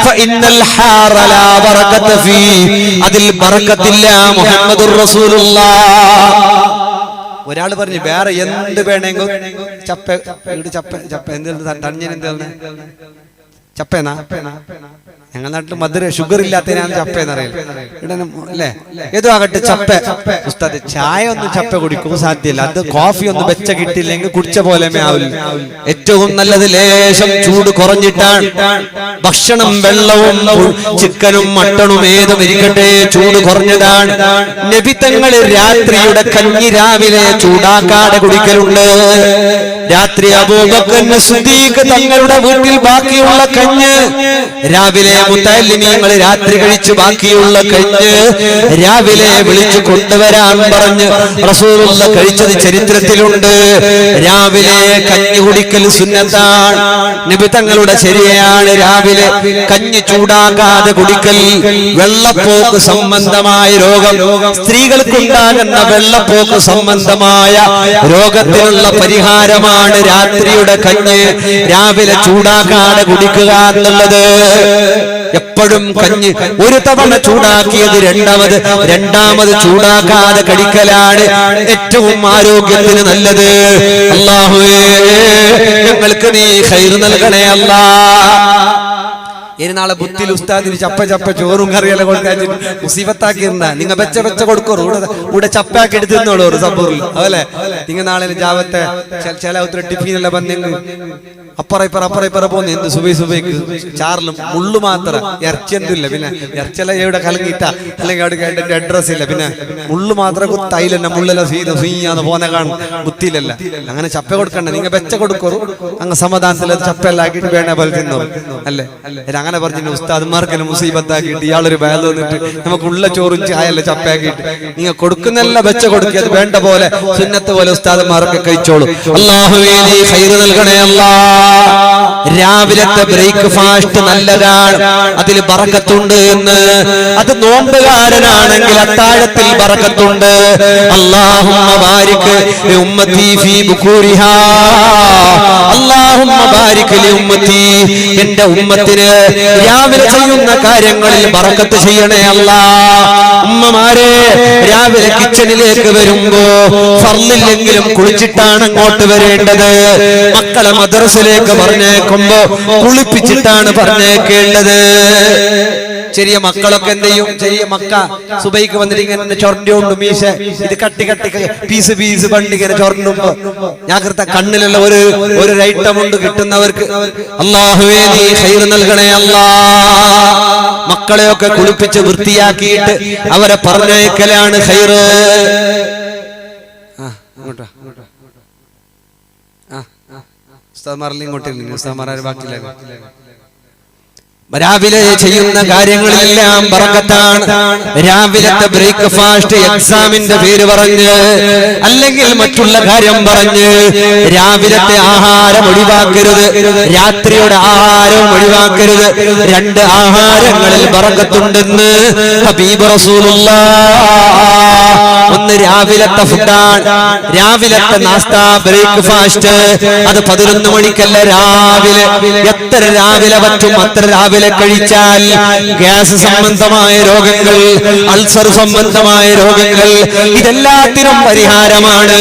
ഫഇന്നൽ ഹാറ ലാ ബറകത ഫീഹി, അതിൽ ബറക്കത്തില്ല. മുഹമ്മദുർ റസൂലുള്ളാഹ്. ഒരാൾ പറഞ്ഞു വേറെ എന്ത് വേണമെങ്കിൽ ചപ്പ ചപ്പേന്നാ? ഞങ്ങളുടെ നാട്ടിൽ മധുര ഷുഗർ ഇല്ലാത്തതിനാണ് ചപ്പയെന്നറിയില്ല അല്ലേ? ഏതോ ആകട്ടെ ചപ്പ. ഉസ്താദ് ചായ ഒന്നും ചപ്പ കുടിക്കും സാധ്യല്ല. അത് കോഫി ഒന്നും വെച്ച കിട്ടിയില്ലെങ്കിൽ കുടിച്ച പോലെ ആവില്ല. ഏറ്റവും നല്ലത് ലേശം ചൂട് കുറഞ്ഞിട്ടാണ് ഭക്ഷണം. വെള്ളവും ചിക്കനും മട്ടണും ഏതും ഇരിക്കട്ടെ, ചൂട് കുറഞ്ഞതാണ്. നബി തങ്ങൾ രാത്രിയുടെ കഞ്ഞി രാവിലെ ചൂടാക്കാതെ കുടിക്കലുണ്ട്. രാത്രി അബൂബക്കർ സിദ്ദീഖ് തങ്ങളുടെ വീട്ടിൽ ബാക്കിയുള്ള കഞ്ഞ് രാവിലെ മുത്തല്ലിമീങ്ങൾ രാത്രി കഴിച്ച് ബാക്കിയുള്ള കഞ്ഞ് രാവിലെ വിളിച്ചു കൊണ്ടുവരാൻ പറഞ്ഞ് റസൂലുള്ള കഴിച്ചത് ചരിത്രത്തിലുണ്ട്. രാവിലെ കഞ്ഞി കുടിക്കൽ സുന്നത്താണ്, നബി തങ്ങളുടെ ശരിയാണ്. രാവിലെ കഞ്ഞി ചൂടാക്കാതെ കുടിക്കൽ വെള്ളപ്പോക്ക് സംബന്ധമായ രോഗം, സ്ത്രീകൾക്കുണ്ടാകുന്ന വെള്ളപ്പോക്ക് സംബന്ധമായ രോഗത്തിനുള്ള പരിഹാരമാണ് രാത്രിയുടെ കഞ്ഞി രാവിലെ ചൂടാക്കാതെ കുടിക്കുക എന്നുള്ളത്. എപ്പോഴും കഞ്ഞി ഒരു തവണ ചൂടാക്കിയത് രണ്ടാമത് ചൂടാക്കാതെ കഴിക്കലാണ് ഏറ്റവും ആരോഗ്യത്തിന് നല്ലത്. അല്ലാഹുവേ, ഞങ്ങൾക്ക് നീ ഖൈർ നൽകണേ അല്ലാഹ്. ഇനി നാളെ ബുദ്ധിൽ ഉസ്താദിന് ചപ്പ ചോറും കറിയെല്ലാം കൊടുക്കാൻ മുസീബത്താക്കിയിരുന്ന നിങ്ങൾ വെച്ച കൊടുക്കോറു ഇവിടെ ചപ്പാക്കി എടുത്തിരുന്നോളൂ ഒരു സബൂറിൽ അതല്ലേ. നിങ്ങൾ നാളെ ജാവത്തെ ചില ഒത്തിരി ടിഫിനെല്ലാം വന്നെങ്കിൽ അപ്പറ പോന്ന് എന്ത് സുബൈക്ക് ചാറിലും മുള്ളു മാത്രം ഇറച്ചി എന്തില്ല. പിന്നെ ഇറച്ചിയെല്ലാം ഇവിടെ കലങ്ങിട്ട അല്ലെങ്കിൽ അവിടെ കേട്ടിട്ട് അഡ്രസ് ഇല്ല. പിന്നെ മുള്ളു മാത്രം കുത്തായില്ല, മുള്ളെല്ലാം സീയാന്ന് പോന്നെ കാണും ബുദ്ധിയിലല്ല. അങ്ങനെ ചപ്പ കൊടുക്കണ്ട, നിങ്ങൾ വെച്ച കൊടുക്കോറു അങ്ങ് സമാധാനത്തിൽ ചപ്പെല്ലാം ആക്കിയിട്ട് വേണേ പോലെ തിന്നോ അല്ലേ. അങ്ങനെ പറഞ്ഞു ഉസ്താദ്മാർക്കെല്ലാം മുസീബത്താക്കിയിട്ട് ഇയാളൊരു ബാഗ് തന്നിട്ട് നമുക്ക് ഉള്ള ചോറും ചായല്ല ചപ്പയാക്കിയിട്ട് നിങ്ങൾ കൊടുക്കുന്നെല്ലാം വെച്ച കൊടുക്കുക. അത് വേണ്ട പോലെ സുന്നത്ത് പോലെ ഉസ്താദ്മാരൊക്കെ കഴിച്ചോളൂ. അല്ലാഹുവേ, നീ ഖൈർ നൽകണേ അല്ലാഹ്. രാവിലത്തെ ബ്രേക്ക്ഫാസ്റ്റ് നല്ലതാണ്, അതിൽ ബറക്കത്തുണ്ട് എന്ന്. അത് നോമ്പുകാരനാണെങ്കിൽ അത്താഴത്തിൽ ബറക്കത്തുണ്ട്. അല്ലാഹുമ്മ ബാരിക് ലി ഉമ്മത്തി ഫീ ബുകൂരിഹാ, അല്ലാഹുമ്മ ബാരിക് ലി ഉമ്മത്തി, എന്റെ ഉമ്മത്തിന് രാവിലെ ചെയ്യുന്ന കാര്യങ്ങളിൽ ബറക്കത്ത് ചെയ്യണേ അല്ലാഹ്. ഉമ്മമാരെ, രാവിലെ കിച്ചണിലേക്ക് വരുമ്പോ ഫർളില്ലെങ്കിലും കുളിച്ചിട്ടാണ് അങ്ങോട്ട് വരേണ്ടത്. മക്കളെ മദ്രസയിലേക്ക് പറഞ്ഞേക്കുമ്പോ കുളിപ്പിച്ചിട്ടാണ് പറഞ്ഞേക്കേണ്ടത്. ചെറിയ മക്കളൊക്കെ എന്ത് ചെയ്യും? ചെറിയ മക്ക സുബൈക്ക് വന്നിട്ട് ഇങ്ങനെ ചൊരണ്ടുകൊണ്ട് മീശ ഇത് കട്ടി പീസ് പണ്ട് ഇങ്ങനെ ചൊരണ്ടുമ്പോ ഞാകൃത്ത കണ്ണിലുള്ള ഒരു ഐറ്റമുണ്ട് കിട്ടുന്നവർക്ക്. അല്ലാഹുവേ, നീ ഖൈർ നൽകണേ അല്ലാഹ്. മക്കളെയൊക്കെ കുളിപ്പിച്ച് വൃത്തിയാക്കിയിട്ട് അവരെ പറഞ്ഞേക്കലാണ് ഖൈർ. ഉസ്താദ്മാരെല്ലാം ഇങ്ങോട്ടില്ല, ഉസ്താദ്മാരെ ബാക്കിയില്ല. രാവിലെ ചെയ്യുന്ന കാര്യങ്ങളിലെല്ലാം ബറക്കത്താണ്. രാവിലത്തെ ബ്രേക്ക്ഫാസ്റ്റ് എക്സാമിന്റെ പേര് പറഞ്ഞ് അല്ലെങ്കിൽ മറ്റുള്ള കാര്യം പറഞ്ഞ് രാവിലത്തെ ആഹാരം ഒഴിവാക്കരുത്, രാത്രിയുടെ ആഹാരം ഒഴിവാക്കരുത്. രണ്ട് ആഹാരങ്ങളിൽ ബറക്കത്തുണ്ടെന്ന് ഹബീബ് റസൂലുള്ളാഹ്. ഒന്ന് രാവിലത്തെ ഫുഡാണ്, രാവിലത്തെ നാസ്ത ബ്രേക്ക്ഫാസ്റ്റ്. അത് 11 മണിക്കല്ല, രാവിലെ എത്ര രാവിലെ പറ്റും അത്ര രാവിലെ കഴിച്ചാൽ ഗ്യാസ് സംബന്ധമായ രോഗങ്ങൾ, അൾസർ സംബന്ധമായ രോഗങ്ങൾ, ഇതെല്ലാത്തിനും പരിഹാരമാണ്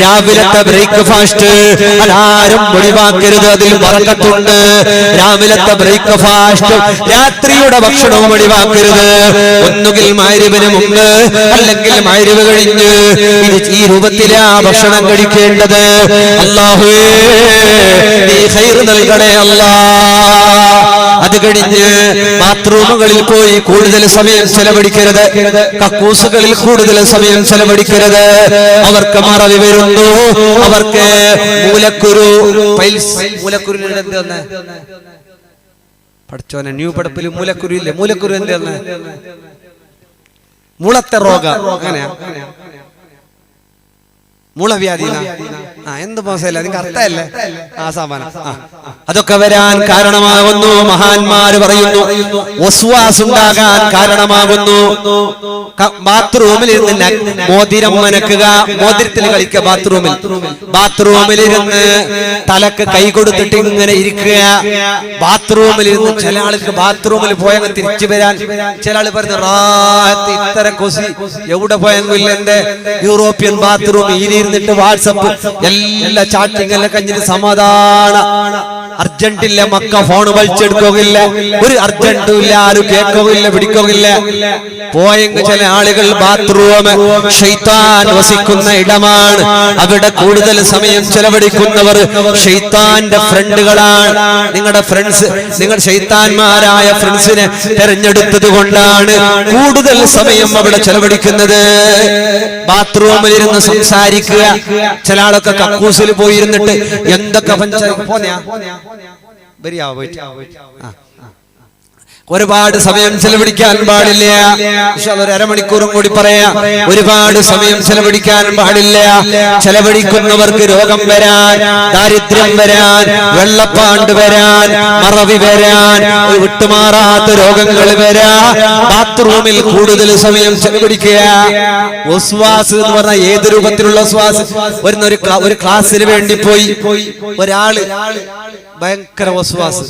രാവിലത്തെ ബ്രേക്ക്ഫാസ്റ്റ്. അതാരും ഒഴിവാക്കരുത്, അതിൽ ബറക്കത്തുണ്ട്. രാവിലത്തെ ബ്രേക്ക്ഫാസ്റ്റ്, രാത്രിയുടെ ഭക്ഷണവും ഒഴിവാക്കരുത്. ഒന്നുകിൽ മഗ്‌രിബിന് മുമ്പ് അല്ലെങ്കിൽ മഗ്‌രിബ് കഴിഞ്ഞ് ഈ രൂപത്തിലാ ഭക്ഷണം കഴിക്കേണ്ടത്. അല്ലാഹുവേ, നീ ഖൈർ നൽകണേ അല്ലാഹ്. അത് കഴിഞ്ഞ് ബാത്റൂമുകളിൽ പോയി കൂടുതൽ സമയം ചെലവഴിക്കരുത്, കക്കൂസുകളിൽ കൂടുതൽ സമയം ചെലവഴിക്കരുത്. അവർക്ക് മറവി വരുന്നു, അവർക്ക് മൂലക്കുരുവിന്റെ എന്താണ് പഠിച്ചോനെ ന്യൂ പടപ്പിൽ മൂലക്കുരു ഇല്ലേ? മൂലക്കുരു എന്താണ്? മുളത്തെ രോഗം. അങ്ങനെയാ മുളവ്യാധി എന്ത് മോശമല്ല, നിങ്ങൾക്ക് അർത്ഥമല്ലേ ആ സാമാനം. അതൊക്കെ വരാൻ കാരണമാകുന്നു. മഹാന്മാര് പറയുന്നു വസ്വാസ് ഉണ്ടാകാൻ കാരണമാകുന്നു. ബാത്റൂമിൽ ഇരുന്ന് മോതിരം മനക്കുക, മോതിരത്തിൽ കളിക്കുക. ബാത്റൂമിൽ ഇരുന്ന് തലക്ക് കൈ കൊടുത്തിട്ട് ഇങ്ങനെ ഇരിക്കുക. ബാത്റൂമിൽ ഇരുന്ന് ചില ആൾക്ക് ബാത്റൂമിൽ പോയങ്ങ് തിരിച്ചു വരാൻ ചില ആള് പറഞ്ഞു റാഹത്ത് ഇത്തര കൊസി എവിടെ പോയെങ്കിലും എന്റെ യൂറോപ്യൻ ബാത്റൂം ഇരുന്നിട്ട് വാട്സപ്പ് എല്ലാ ചാറ്റിംഗ് എല്ലാം കഴിഞ്ഞിട്ട് സമാധാന. അർജന്റില്ല, മക്ക ഫോൺ വലിച്ചെടുക്കുകയില്ല, ഒരു അർജന്റും ഇല്ല, ആരും കേൾക്കുകയില്ല, പിടിക്കുകയില്ല. പോയെങ്കിൽ ചില ആളുകൾ ബാത്റൂം ശൈത്താൻ വസിക്കുന്ന ഇടമാണ്. അവിടെ കൂടുതൽ സമയം ചെലവഴിക്കുന്നവർ ശൈത്താന്റെ ഫ്രണ്ടുകളാണ്. നിങ്ങളുടെ ഫ്രണ്ട്സ്, നിങ്ങൾ ശൈത്താന്മാരായ ഫ്രണ്ട്സിനെ തെരഞ്ഞെടുത്തത് കൊണ്ടാണ് കൂടുതൽ സമയം അവിടെ ചെലവഴിക്കുന്നത്. ബാത്റൂമിൽ ഇരുന്ന് സംസാരിക്കുക. ചില ആളൊക്കെ കക്കൂസിൽ പോയിരുന്നിട്ട് എന്തൊക്കെ ഒരുപാട് സമയം ചെലവഴിക്കാൻ പാടില്ല. ഒരു അരമണിക്കൂറും കൂടി പറയാം. ഒരുപാട് സമയം ചെലവഴിക്കാൻ പാടില്ല. ചെലവഴിക്കുന്നവർക്ക് രോഗം വരാൻ, ദാരിദ്ര്യം വരാൻ, വെള്ളപ്പാണ്ട് വരാൻ, മറവി വരാൻ, വിട്ടുമാറാത്ത രോഗങ്ങൾ വരാൻ. ബാത്റൂമിൽ കൂടുതൽ സമയം ചെലവഴിക്കുക. വസ്വാസ് എന്ന് പറഞ്ഞാൽ ഏത് രൂപത്തിലുള്ള വസ്വാസ്? ഒരു ക്ലാസ്സിന് വേണ്ടി പോയി ഒരാള് ഭയങ്കര വസ്വാസ്,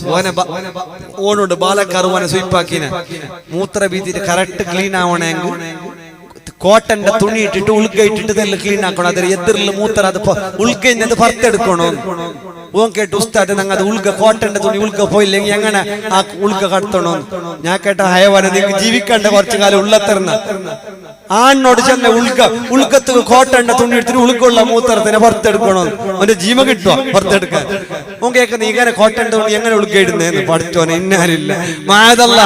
ഓനുണ്ട് ബാലക്കാർ ഓനെ സ്വീപ്പാക്കിന മൂത്രഭീതിയിട്ട് കറക്റ്റ് ക്ലീൻ ആവണമെങ്കിൽ കോട്ടന്റെ തുണി ഇട്ടിട്ട് ഉൾക്ക ഇട്ടിട്ട് തന്നെ ക്ലീൻ ആക്കണം. അതിൽ എതിരിൽ മൂത്ര അത് ഉൾക്കഴിഞ്ഞത് പുറത്തെടുക്കണോ? ഓൻ കേട്ട് ഉസ്താദ് ഞങ്ങൾ ഉൾക്ക കോട്ടന്റെ തുണി ഉൾക്ക പോയില്ലെങ്കിൽ എങ്ങനെ ആ ഉൾക്ക കടത്തണോ? ഞാൻ കേട്ട ഹയവാന നിങ്ങൾക്ക് ജീവിക്കണ്ട കുറച്ചു കാലം ഉള്ളത്തിരുന്ന ആണിനോട് ചെന്ന ഉൾക്കത്ത് കോട്ടന്റെ തുണി എടുത്തിട്ട് ഉൾക്കുള്ള മൂത്രത്തിനെ പുറത്തെടുക്കണോ? അവന്റെ ജീവ കിട്ടുക പുറത്തെടുക്കാൻ. ഓൻ കേൾക്കുന്ന ഇങ്ങനെ കോട്ടന്റെ തുണി എങ്ങനെ ഉൾക്കിടുന്നേന്ന് പഠിച്ചോനെ ഇന്നാരില്ല. മാതല്ല,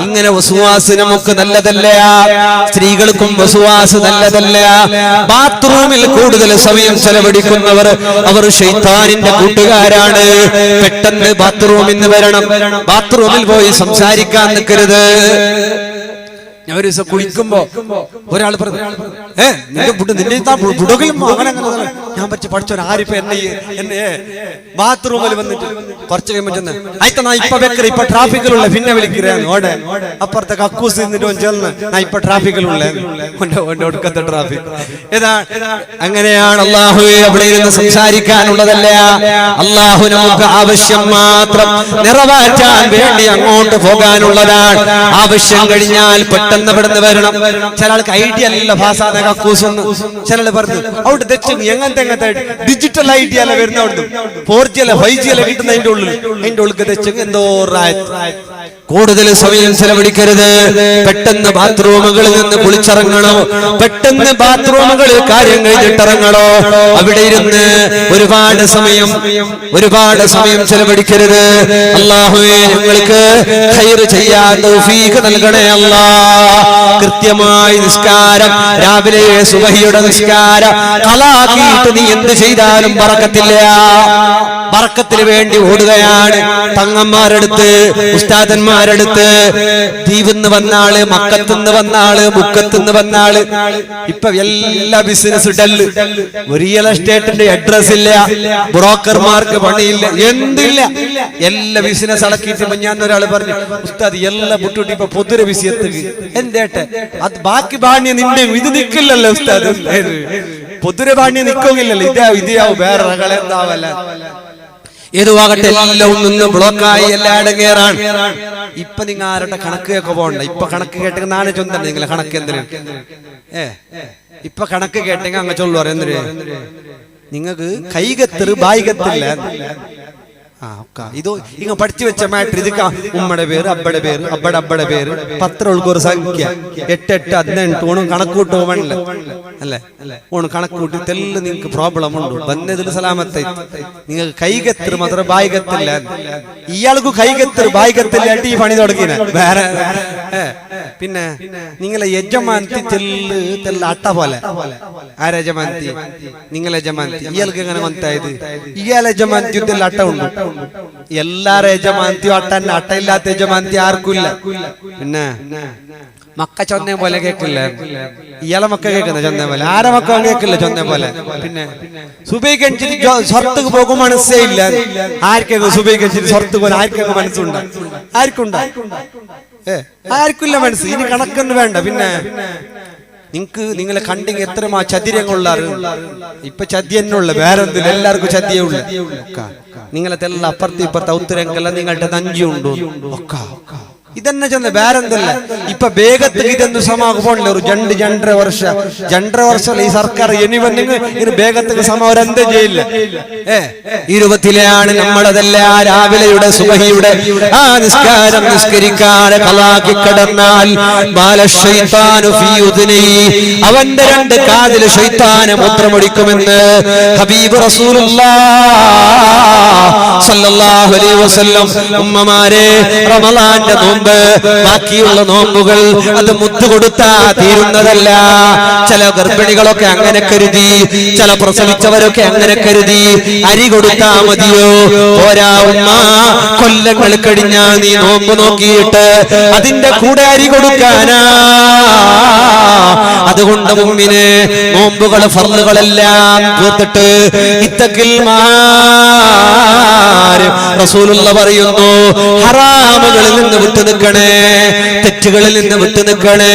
ഇങ്ങനെ വസുവാസ് നമുക്ക് നല്ലതല്ല. സ്ത്രീകൾക്കും വസുവാസ് നല്ലതല്ല. ബാത്റൂമിൽ കൂടുതൽ സമയം ചെലവഴിക്കുന്നവർ അവർ ശൈത്താനിന്റെ കൂട്ടുകാരാണ്. പെട്ടെന്ന് ബാത്റൂമിൽ നിന്ന് വരണം. ബാത്റൂമിൽ പോയി സംസാരിക്കാൻ നിൽക്കരുത്. ഞാൻ ഒരു ദിവസം കുളിക്കുമ്പോ ഒരാൾ പറഞ്ഞു, ഞാൻ പറ്റി പഠിച്ചോൻ ആരിപ്പ എന്നെ ബാത്റൂമിൽ വന്നിട്ട് കുറച്ച് കഴിയുമ്പോ ചെന്ന് അയത്ത നാ ഇപ്പൊ വെക്കറ ഇപ്പൊ ട്രാഫിക്കിലുള്ള പിന്നെ വിളിക്കുകയാണ്. ഓടെ അപ്പുറത്തെ കക്കൂസ് നിന്നിട്ട് ചെന്ന് ഞാൻ ഇപ്പൊ ട്രാഫിക്കിലുള്ള ഒടുക്കത്തെ ട്രാഫിക് ഏതാ. അങ്ങനെയാണ് അള്ളാഹുവെ അവിടെ ഇരുന്ന് സംസാരിക്കാനുള്ളതല്ല. അള്ളാഹു നമുക്ക് ആവശ്യം മാത്രം നിറവേറ്റാൻ വേണ്ടി അങ്ങോട്ട് പോകാനുള്ളതാണ്. ആവശ്യം കഴിഞ്ഞാൽ പെട്ടെന്ന് പെടുന്ന വരണം. ചില ആൾക്ക് ഐഡിയ അല്ല ഭാഷാന കക്കൂസൊന്നും. ചില പറഞ്ഞു അവിടെ തെച്ചു എങ്ങനത്തെ ഡിജിറ്റൽ ഐഡിയ അല്ല വരുന്ന അവിടുന്ന് 4G അല്ല 5G അല്ല കിട്ടുന്ന അതിന്റെ ഉള്ളിൽ തെച്ചു എന്തോ കൂടുതൽ സമയം ചെലവഴിക്കരുത്. പെട്ടെന്ന് ബാത്റൂമുകളിൽ നിന്ന് കുളിച്ചിറങ്ങണോ, പെട്ടെന്ന് ബാത്റൂമുകളിൽ കാര്യം കഴിഞ്ഞിട്ടിറങ്ങണോ. അവിടെ ഇരുന്ന് ഒരുപാട് സമയം ചെലവഴിക്കരുത്. അല്ലാഹുവേ ഞങ്ങൾക്ക് ഖൈർ ചെയ്യാൻ തൗഫീഖ് നൽകണേ അല്ലാഹ്. കൃത്യമായി നിസ്കാരം, രാവിലെ സുബഹിയുടെ നിസ്കാരം ഖലാഖിയിട്ട് നീ എന്ത് ചെയ്താലും ബറക്കത്തില്ല. ബറക്കത്തിന് വേണ്ടി ഓടുകയാണ്. തങ്ങന്മാരടുത്ത്, ഉസ്താദന്മാരടുത്ത്, ദ്വീപിന്ന് വന്നാള്, മക്കത്തുനിന്ന് വന്നാള്, മുക്കത്തുനിന്ന് വന്നാള്. ഇപ്പൊ എല്ലാ ബിസിനസ് ഡല്ല്. റിയൽ എസ്റ്റേറ്റിന്റെ അഡ്രസ് ഇല്ല, ബ്രോക്കർമാർക്ക് പണിയില്ല, എന്തില്ല. എല്ലാ ബിസിനസ് അടക്കിയിട്ട് ഞാൻ ഒരാൾ പറഞ്ഞു, ഉസ്താദ് എല്ലാം വിട്ടുവിട്ട് ഇപ്പൊ പൊതുര വിഷയത്തേക്ക് എന്തേട്ടെ അത് ബാക്കി ബാണ്യ നിന്റെ ഇത് നിൽക്കില്ലല്ലോ ഉസ്താദ്. പൊതുര ബാണ്യ നിൽക്കില്ലല്ലോ. ഇതാവും വേറെ എന്താവല്ല. ഏതുവാകട്ടെ എല്ലാം നിന്ന് ബ്ലോക്കായി എല്ലാം അടങ്ങേറാണ്. ഇപ്പൊ നിങ്ങൾ ആരുടെ കണക്കൊക്കെ പോകണ്ട. ഇപ്പൊ കണക്ക് കേട്ടെങ്കിൽ നാളെ ചൊന്തണ്ട നിങ്ങളെ കണക്ക് എന്തിനു. ഇപ്പൊ കണക്ക് കേട്ടെങ്കിൽ അങ്ങ് ചൊല്ലു പറ എന്തിന് നിങ്ങൾക്ക് കൈകത്തിറ് ബായികത്തില്ല. ഇത് ഇങ്ങ പഠിച്ചു വെച്ച മാറ്റർ. ഇത് ഉമ്മയുടെ പേര്, അബ്ബയുടെ പേര്, അബ്ബയുടെ പേര്, പത്രങ്ങൾക്ക് ഒരു സംഖ്യ 8 8 18 ഓണം കണക്കൂട്ട് പോകണല്ലേ അല്ലേ? ഓണം കണക്കൂട്ടി തെല്ല് നിങ്ങൾക്ക് പ്രോബ്ലം ഉണ്ട്. ബന്നതിൽ സലാമത്തെ നിങ്ങൾക്ക് കൈകത്തിറ് മാത്രം ബായികത്തില്ല. ഇയാൾക്ക് കൈകത്തിറ് ബായികത്തില്ല. ഈ പണി തുടങ്ങിന വേറെ. പിന്നെ നിങ്ങളെ യജമാനത്തി തെല്ല അട്ട പോലെ. ആരജമാനത്തി? നിങ്ങളെ യജമാനത്തി. ഇയാൾക്ക് എങ്ങനെ മനത്തായത്? ഇയാളെ യജമാനത്തി തെല്ല അട്ട ഉണ്ട്. എല്ലാരും യജമാനത്തിയും അട്ടന്നെ. അട്ടയില്ലാത്ത യജമാനത്തി ആർക്കുമില്ല. പിന്നെ മക്ക ചൊന്നേ പോലെ കേക്കില്ല. ഇയാളെ മക്ക കേൾക്കുന്ന ചൊന്നേ പോലെ. ആരെ മക്ക കേൾക്കില്ല ചൊന്നേ പോലെ. പിന്നെ സുബൈക്കനുസരിച്ച് സ്വർത്തക്ക് പോകും മനസ്സേ ഇല്ല. ആർക്കൊക്കെ സുബൈക്കനുസരിച്ച് സ്വർത്ത് പോലെ ആർക്കൊക്കെ മനസ്സുണ്ട്? ആർക്കുണ്ട്? ആർക്കില്ല മനസ്സ്. ഇനി കണക്കൊന്നും വേണ്ട. പിന്നെ നിങ്ങളെ കണ്ടെങ്കിൽ എത്രമാ ചതിരങ്ങളുള്ളാറ്. ഇപ്പൊ ചതിയന്നുള്ള വേറെ എന്തില്ല. എല്ലാവർക്കും ചതിയുള്ളു. നിങ്ങളെ തെല്ല അപ്പുറത്ത് ഇപ്പുറത്തെ ഉത്തരങ്കല്ല നിങ്ങളുടെ നഞ്ചിയുണ്ടോ ഒക്കെ ഇതന്നെ ചെന്ന് വേറെന്തല്ല. ഇപ്പൊ വേഗത്തിൽ ഇതെന്ത് സമാകുമ്പോണ്ടല്ലോ ഒരു 2-2.5 വർഷം ഈ സർക്കാർ ഇനി വന്നെങ്കിൽ ഇതിന് വേഗത്തിൽ സമരം ചെയ്യില്ല. ഈ രൂപത്തിലാണ് നമ്മളതല്ല. രാവിലെയുടെ സുബഹിയുടെ ആ നിസ്കാരം നിസ്കരിക്കാതെ ഖലാഖി കടന്നാൽ അവന്റെ 2 കാതിൽ ശൈത്താൻ മൂത്രമൊഴിക്കുമെന്ന് ഹബീബ് റസൂലുള്ളാഹ് സ്വല്ലല്ലാഹു അലൈഹി വസല്ലം. ഉമ്മമാരെ, റമളാന്റെ നോമ്പ്, ബാക്കിയുള്ള നോമ്പുകൾ അത് മുത്ത് കൊടുത്താ തീരുന്നതല്ല. ചില ഗർഭിണികളൊക്കെ അങ്ങനെ കരുതി, ചില പ്രസവിച്ചവരൊക്കെ അങ്ങനെ കരുതി അരി കൊടുത്താ മതിയോ. പോരാ ഉമ്മ, കൊല്ലങ്ങൾ കഴിഞ്ഞാ നീ നോമ്പ് നോക്കിയിട്ട് അതിന്റെ കൂടെ അരി കൊടുക്കാനാ. അതുകൊണ്ട് മുമ്പിന് നോമ്പുകൾ ഫർളുകളെല്ലാം തീർത്തിട്ട് ഇത്തഖിൽ റസൂലുള്ള പറയുന്നു, ഹറാമുകളിൽ നിന്ന് വിട്ടു നിൽക്കണേ, തെറ്റുകളിൽ നിന്ന് വിട്ടു നിൽക്കണേ.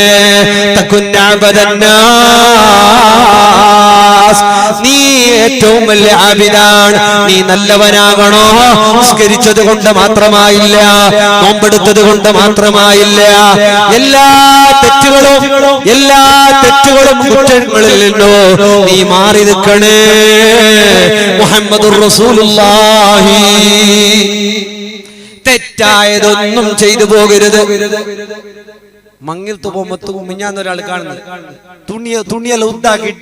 നീ ഏറ്റവും വലിയ ആബിദാണ്, നീ നല്ലവനാകണോ. നിസ്കരിച്ചത് കൊണ്ട് മാത്രമായില്ല, നോമ്പെടുത്തത് കൊണ്ട് മാത്രമായില്ല, എല്ലാ തെറ്റുകളും കുറ്റങ്ങളിൽ നിന്നോ നീ മാറി നിൽക്കണേ. മുഹമ്മദുർ റസൂലുള്ളാഹി. തെറ്റായതൊന്നും ചെയ്തു പോകരുത്. മങ്ങിൽ തുമ്പത്ത് മിഞ്ഞാന്നൊരാൾ കാണുന്നത് തുണിയെല്ലാം ഉദ്ദാക്കിയിട്ട്